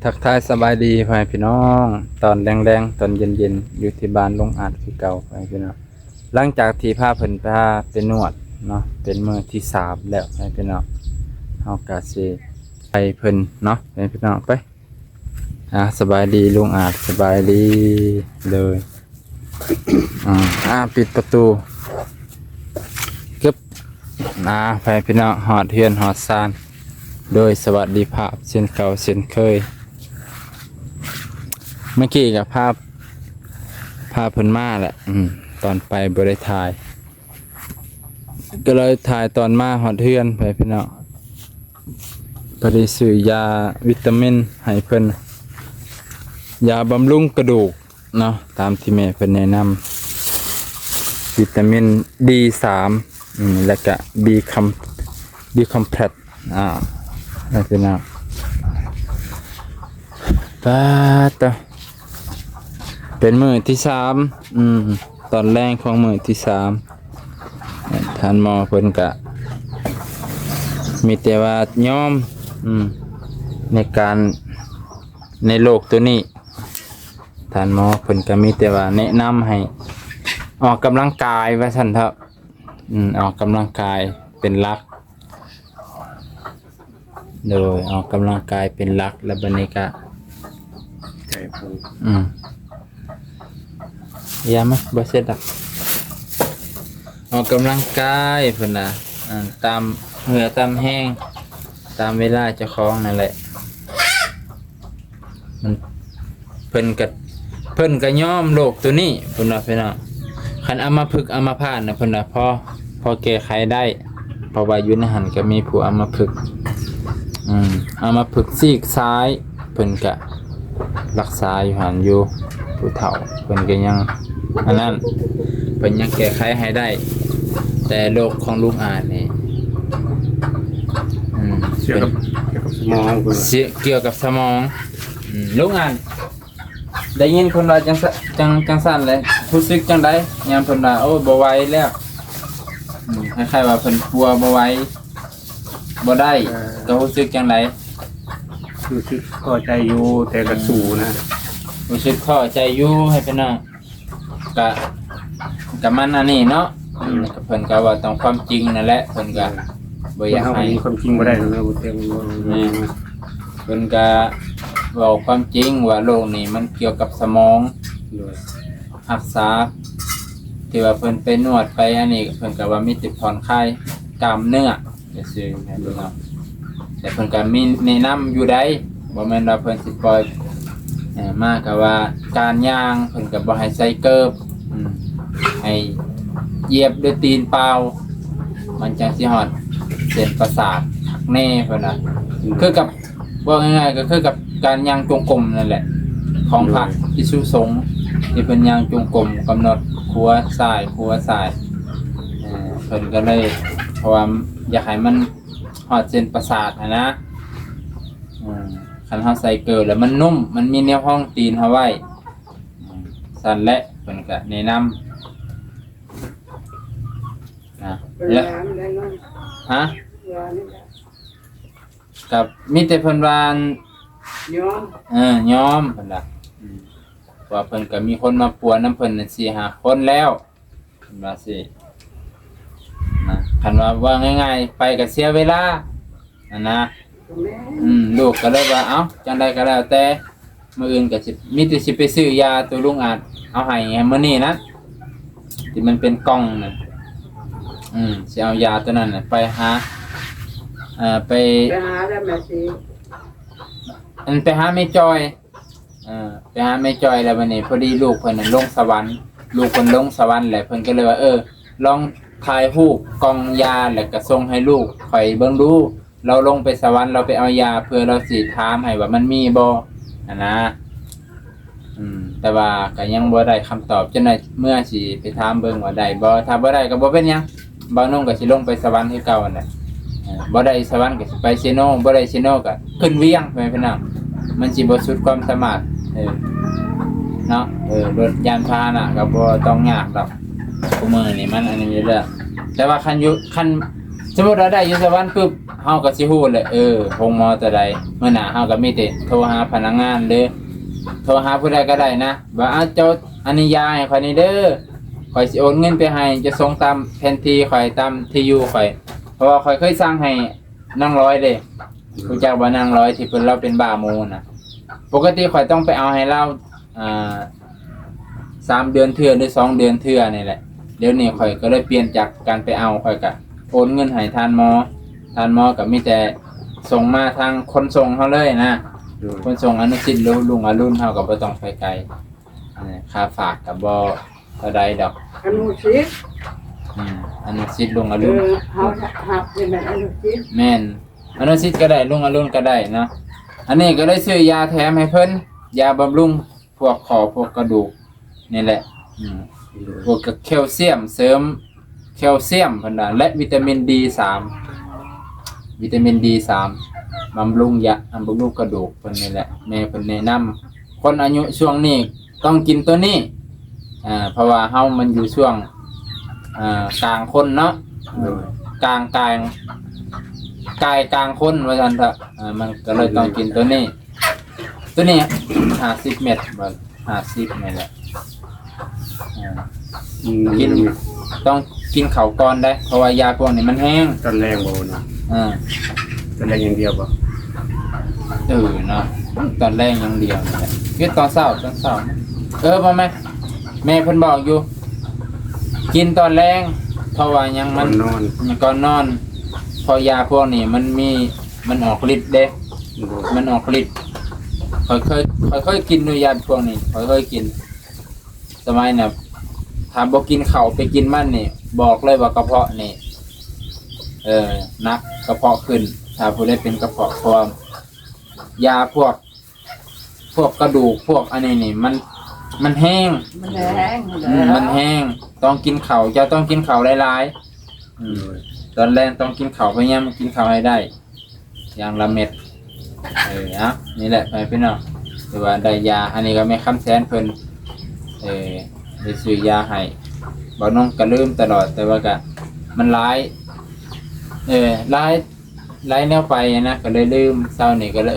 ทักทายสบายดีพ่อแม่พี่น้องตอนแดงๆตอนเย็นๆอยู่ที่บ้านลงอาจคือเก่าพ่อแม่พี่น้องหลังจากที่พาเพิ่นพาไปนวดเนาะเป็นมื้อที่3แล้วพ่อแม่พี่น้องเฮาก็สิไปเพิ่นเนาะพ่อแม่พี่น้องไปสบายดีลุงอาจสบายดีเลยปิดประตูกึบพ่อแม่พี่น้องฮอดเฮือนฮอดซานโดยสวัสดีภาพเช่นเก่าเช่นเคยเมื่อกี้กับภาพเพิ่นมาแหละตอนไปบริถ่าย ก็เลยถ่ายตอนมาหอดเทือนไปพี่น้องพอดีซื้อยาวิตามินให้เพิ่นยาบำรุงกระดูกเนาะตามที่แม่เพิ่นแนะนำวิตามิน D3 แล้วก็ B complex แล้วพี่น้องต่อเป็นมื้อที่3ตอนแรกของมื้อที่3ท่านหมอเพิ่นก็มีแต่ว่ายอมในโลกตัวนี้ท่านหมอเพิ่นก็มีแต่ว่าแนะนำให้ออกกำลังกายว่าซั่นเถอะออกกำลังกายเป็นหลักโดยออกกำลังกายเป็นหลักแล้วบัดนี้ก็ใช่ผมยามั้ยบ่เสร็จดอกออกกำลังกายเพิ่นน่ะตามเหงื่อตามแห้งตามเวลาเจ้าของนั่นแหละมันเพิ่นก็ยอมโรคตัวนี้เพิ่นว่าพี่น้องคันอัมพฤกษ์อัมพาตน่ะเพิ่นน่ะพอแก้ไขได้เพราะว่าอยู่ในหันก็มีผู้อัมพฤกษ์อัมพฤกษ์ซีกซ้ายเพิ่นก็รักษาอยู่หันอยู่ผู้เฒ่าเพิ่นก็ยังอันนั้นเพิ่นยังแก้ไขให้ได้แต่โรคของลุงอาจนี่เกี่ยวกับสมองเกี่ยวกับสมองลุงอาจได้ยินคนว่าจังสั่นเลยรู้สึกจังได๋ยามเพิ่นว่าโอ้บ่ไหวแล้วคล้ายๆว่าเพิ่นกลัวบ่ไหวบ่ได้ก็รู้สึกจังได๋รู้สึกพอใจอยู่แต่ก็สู้นะรู้สึกพอใจอยู่ให้พี่น้องก็มันอันนี้เนาะเพิ่นก็ว่าต้องความจริงนั่นแหละเพิ่นก็บ่อยากให้ความจริงบ่ได้เนาะบ่เต็มเพิ่นก็เว้าความจริงว่าโรคนี้มันเกี่ยวกับสมองรักษาที่ว่าเพิ่นไปนวดไปอันนี้เพิ่นก็ว่ามีติดผ่อนคลายกล้ามเนื้อซื่อๆนะพี่น้องแต่เพิ่นก็มีแนะนำอยู่ได้บ่แม่นว่าเพิ่นสิปล่อยมาก็ว่าการย่างเพิ่นก็บ่ให้ใส่เกิบให้เหยียบด้วยตีนเปล่ามันจังสิฮอดเส้นประสาทหักแน่เพิ่นน่ะคือกับว่าง่ายๆก็คือกับการย่างจงกรมนั่นแหละของพระภิกษุสงฆ์ที่เป็นย่างจงกรมกำหนดขัวซ้ายเพิ่นก็เลยเพราะว่าอยากให้มันฮอดเส้นประสาทนะคันเฮาใส่เกิดแล้วมันนุ่มมันมีแนวห้องตีนเฮาไว้สั่นและเพิ่นก็แนะนำแล้วฮะกับมีแต่เพิ่นว่ายอมเพิ่นน่ะว่าเพิ่นก็มีคนมาป่วนน้ำเพิ่นน่ะ 4-5 คนแล้วเพิ่นว่าสินะคันว่าง่ายๆไปก็เสียเวลานะลูกก็เลยว่าเอ้าจังได๋ก็แล้วแต่มื้ออื่นก็สิมีแต่สิไปซื้อยาตัวลุงอาจเอาให้มื้อนี้นะที่มันเป็นกล่องน่ะสิเอายาตัวนั้นน่ะไปหาไปหาแล้วแม่สิไปหาแม่จอยไปหาแม่จอยแล้ววันนี้พอดีลูกเพิ่นน่ะลงสวรรค์ลูกเพิ่นลงสวรรค์แหละเพิ่นก็เลยว่าลองถ่ายรูปกล่องยาแล้วก็ส่งให้ลูกข่อยเบิ่งดูเราลงไปสวรรค์เราไปเอายาเพื่อเราสิถามให้ว่ามันมีบ่นะแต่ว่าก็ยังบ่ได้คำตอบจนได้เมื่อสิไปถามเบิ่งว่าได้บ่ถ้าบ่ได้ก็บ่เป็นหยังบ่าวนุ่งก็สิลงไปสวรรค์คือเก่านั่นแหละบ่ได้สวรรค์ก็สิไปเซโนบ่ได้เซโนก็ขึ้นเวียงไปพี่น้องมันสิบ่สุดความสามารถเนาะรถยานพาหนะก็บ่ต้องยากดอกคุมื้อนี้มันอันนี้เด้อแต่ว่าคัน สมมุติเราได้อยู่สวรรค์ปุ๊บเฮาก็สิฮู้เลยโรงหมอตัวใดเมื่อหน้าเฮาก็มีแต่โทรหาพนักงานหรือโทรหาผู้ใดก็ได้นะว่าเจ้าอันนี้ยาให้ข่อยนี่เด้อข่อยสิโอนเงินไปให้จะส่งตามแผนที่ข่อยตามที่อยู่ข่อยเพราะว่าข่อยเคยสั่งให้นางร้อยเด้รู้จักบ่นางร้อยที่เพิ่นเราเป็นบ้าหมูน่ะปกติข่อยต้องไปเอาให้เรา3 เดือนเทื่อหรือ2 เดือนเทื่อนี่แหละเดี๋ยวนี้ข่อยก็เลยเปลี่ยนจากการไปเอาข่อยก็โอนเงินให้ทานหมอก็มีแต่ส่งมาทางคนส่งเฮาเลยนะคนส่งอนุสิทธิ์ลุงอรุณเฮาก็บ่ต้องไปไกลค่าฝากก็บ่เท่าใดดอกอนุชิตอนุสิทธิ์ลุงอรุณเฮาหับเป็นอนุชิตแม่นอนุสิทธิ์ก็ได้ลุงอรุณก็ได้เนาะอันนี้ก็ได้ซื้อยาแถมให้เพิ่นยาบำรุงพวกคอพวกกระดูกนี่แหละพวกแคลเซียมเสริมแคลเซียมพันดาและวิตามิน D3 วิตามิน D3 บำรุงกระดูกเพิ่นนี่แหละแม่เพิ่นแนะนำคนอายุช่วงนี้ต้องกินตัวนี้เพราะว่าเฮามันอยู่ช่วงกลางคนเนาะกลางกายกลางคนว่าซั่นเถอะมันก็เลยต้องกินตัวนี้50 เม็ดบ่50นี่แหละกินต้องกินข้าวก่อนได้เพราะว่ายาพวกนี้มันแห้งตอนแรงบ่นะตอนแรงอย่างเดียวบ่เนาะตอนแรกอย่างเดียวนี่แหละคือตอนเช้าบ่แม่เพิ่นบอกอยู่กินตอนแรงเพราะว่ายังมันก่อนนอนพอยาพวกนี้มันออกฤทธิ์เด้มันออกฤทธิ์ค่อยกินด้วยยาพวกนี้ค่อยกินสมัยน่ะถ้าบ่กินข้าวไปกินมันนี่บอกเลยว่ากระเพาะนี่นักกระเพาะขึ้นถ้าผู้ใดเป็นกระเพาะความยาพวกกระดูกพวกอันนี้นี่มันแห้งมันแห้งต้องกินข้าวจะต้องกินข้าวหลายๆตอนแรกต้องกินข้าวพยายามกินข้าวให้ได้อย่างละเม็ดนะนี่แหละไปพี่น้องแต่ว่าได้ยาอันนี้ก็ไม่คำแสนเพิ่นได้ซื้อยาให้บ่น้องก็ลืมตลอดแต่ว่าก็มันหลายหลายแนวไปนะก็เลยลืมเช้านี่ก็เลย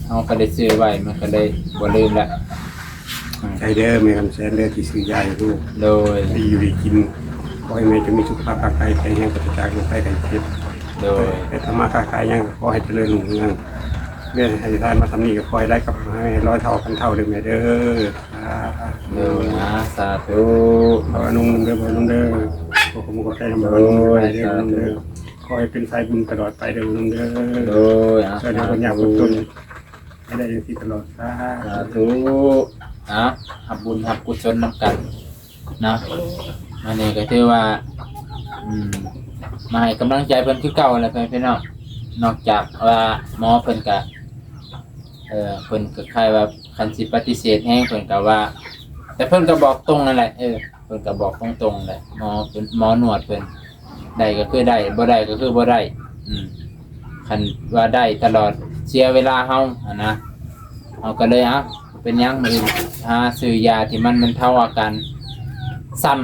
เอาก็ได้ซื้อไว้มันก็เลยบ่ลืมละใจเด้อแม่คำแสนเด้อที่ซื้อยาให้ลูกโดยที่อยู่ดีกินขอให้แม่จะมีสุขภาพร่างกายแข็งแรงปราศจากโรคภัยไข้เจ็บโดยให้ทำมาค้าขายยังขอให้เจริญรุ่งเรืองเรื่องให้ทานมาทำนี่ก็คอยได้กับให้ร้อยเท่าพันเท่าเด้อแม่เด้อนะสาธุขออนุโมทนาขออนุโมทนาขอขอบคุณใจมาเด้อขอให้เป็นสายบุญตลอดไปเด้อลุงเด้อเดี๋ยวคนอยากบุญต้นให้ได้ที่ตลอดสาธุหับบุญหับกุศลนำกันนะอันนี้ก็ถือว่ามาให้กำลังใจเพิ่นคือเก่าแหละพี่น้องนอกจากว่าหมอเพิ่นก็เพิ่นก็คล้ายว่าคันสิปฏิเสธแฮงเพิ่นก็ว่าแต่เพิ่นก็บอกตรงนั่นแหละเพิ่นก็บอกตรงๆแหละหมอหนวดเพิ่นได้ก็คือได้บ่ได้ก็คือบ่ได้คันว่าได้ตลอดเสียเวลาเฮานะเฮาก็เลยเป็นหยังมื้อหาซื้อยาที่มันเท่าอาการสั่น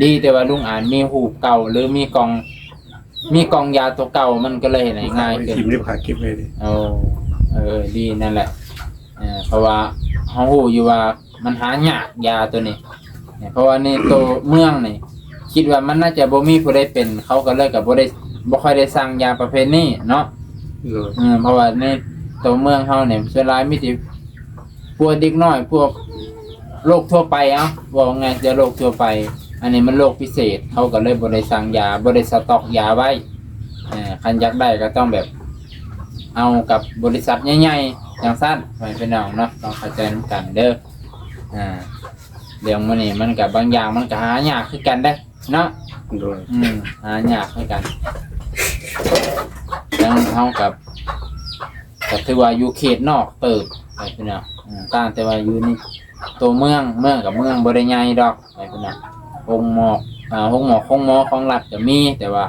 ดีแต่ว่าลุงอ่านมีหูเก่าหรือมีกองยาตัวเก่ามันก็เลยง่ายเกินรีบขาดคลิปเลยดิดีนั่นแหละเพราะว่าเฮาฮู้อยู่ว่ามันหายากยาตัวนี้เพราะว่าในตัวเมืองนี่คิดว่ามันน่าจะบ่มีผู้ใดเป็นเขาก็เลยก็บ่ค่อยได้สั่งยาประเภทนี้เนาะเพราะว่าในตัวเมืองเฮาเนี่ยส่วนหลายมีแต่พวกเด็กน้อยพวกโรคทั่วไปว่าไงจะโรคทั่วไปอันนี้มันโรคพิเศษเขาก็เลยบ่ได้สั่งยาบ่ได้สต็อกยาไว้คันอยากได้ก็ต้องแบบเอากับบริษัทใหญ่ๆอย่างสั้นไปเป็นน้องเนาะต้องเข้าใจกันเด้อเรื่องมันนี่มันกับบางอย่างมันก็หายากคือกันได้เนาะหายากคือกันแล้วเฮากับถือว่าอยู่เขตนอกเติบไปเป็นน้องต่างแต่ว่าอยู่ในตัวเมืองกับเมืองบ่ได้ใหญ่ดอกไปเป็นน้องห้องหมอของรัฐก็มีแต่ว่า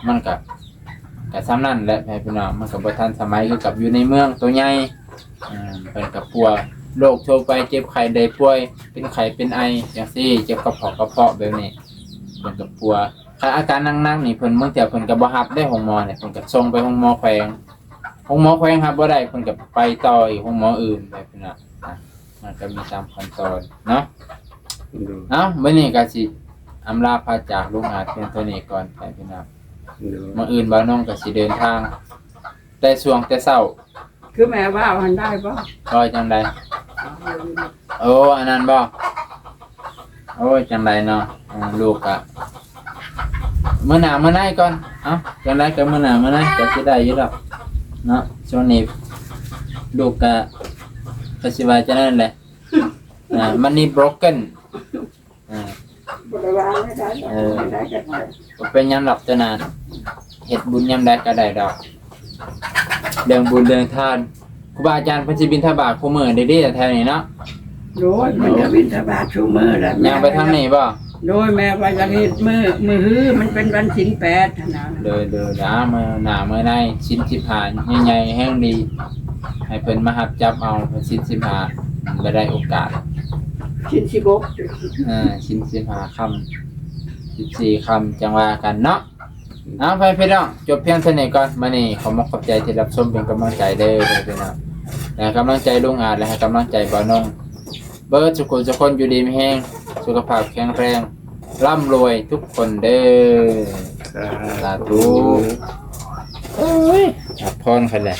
มันก็ซ้ำนั่นแหละพี่น้องมันก็บ่ทันสมัยคือกับอยู่ในเมืองตัวใหญ่เป็นกับปัวโรคทั่วไปเจ็บไข้ได้ป่วยเป็นไข้เป็นไอจังซี่เจ็บกระเพาะแบบนี้เป็นกับปัว อาการนั่งๆนี่เพิ่นเมื่อแต่เพิ่นก็บ่รับได้ห้องหมอเนี่ยเพิ่นก็ส่งไปห้องหมอแขวงห้องหมอแขวงรับบ่ได้เพิ่นก็ไปต่ออีกห้องหมออื่นไปเพิ่นน่ะมันก็มีตามขั้นตอนเนาะเอ้ามื้อนี้ก็สิอำลาพาจากลุงอาจเพียงเท่านี้ก่อนไปพี่น้องมื้ออื่นบ่าวน้องก็สิเดินทางแต่ช่วงแต่เช้า คือแม่ว่ามันได้ป่ะ ก็จังไดโอ้อันนั้นบ่โอ้ยจังไดเนาะลูกอะมื้อหน้ามื้อไหนก่อนเอ้าจังไดก็มื้อหน้ามื้อไหนก็สิได้อยู่ดอกเนาะช่วงนี้ลูกก็สิว่าจังนั้นแหละมันนี่ broken บริวารไม่ได้ไม่ได้กันเลย บ่เป็นหยังดอกจังนั้นเฮ็ดบุญยามใดก็ได้ดอกเรื่องบุญเรื่องทานครูบาอาจารย์เพิ่นสิบิณฑบาตคู่มื้อเด้ๆแถวนี้เนาะ โดยมันจะบินสบาชูมือแล้ว ย่างไปทางนี้บ่ โดยแม่ว่าจะเฮ็ดมือฮื้อมันเป็นวันศีล8นะ เดินมื้อหน้ามื้อในชิ้น15ใหญ่ๆแห้งดีให้เพิ่นมารับจับเอาเพิ่นชิ้น15บ่ได้โอกาส ศีล16 ชิ้น15ค่ำ14ค่ำจังว่ากันเนาะเอาไปพี่น้องจบเพียงเท่านี้ก่อนมื้อนี้ขอขอบใจที่รับชมเป็นกำลังใจเด้อพี่น้องและกำลังใจลุงอาจและให้กำลังใจบ่าวนงเบิดทุกคนอยู่ดีมีแรงสุขภาพแข็งแรงร่ำรวยทุกคนเด้อสาธุพักผ่อนกันแหละ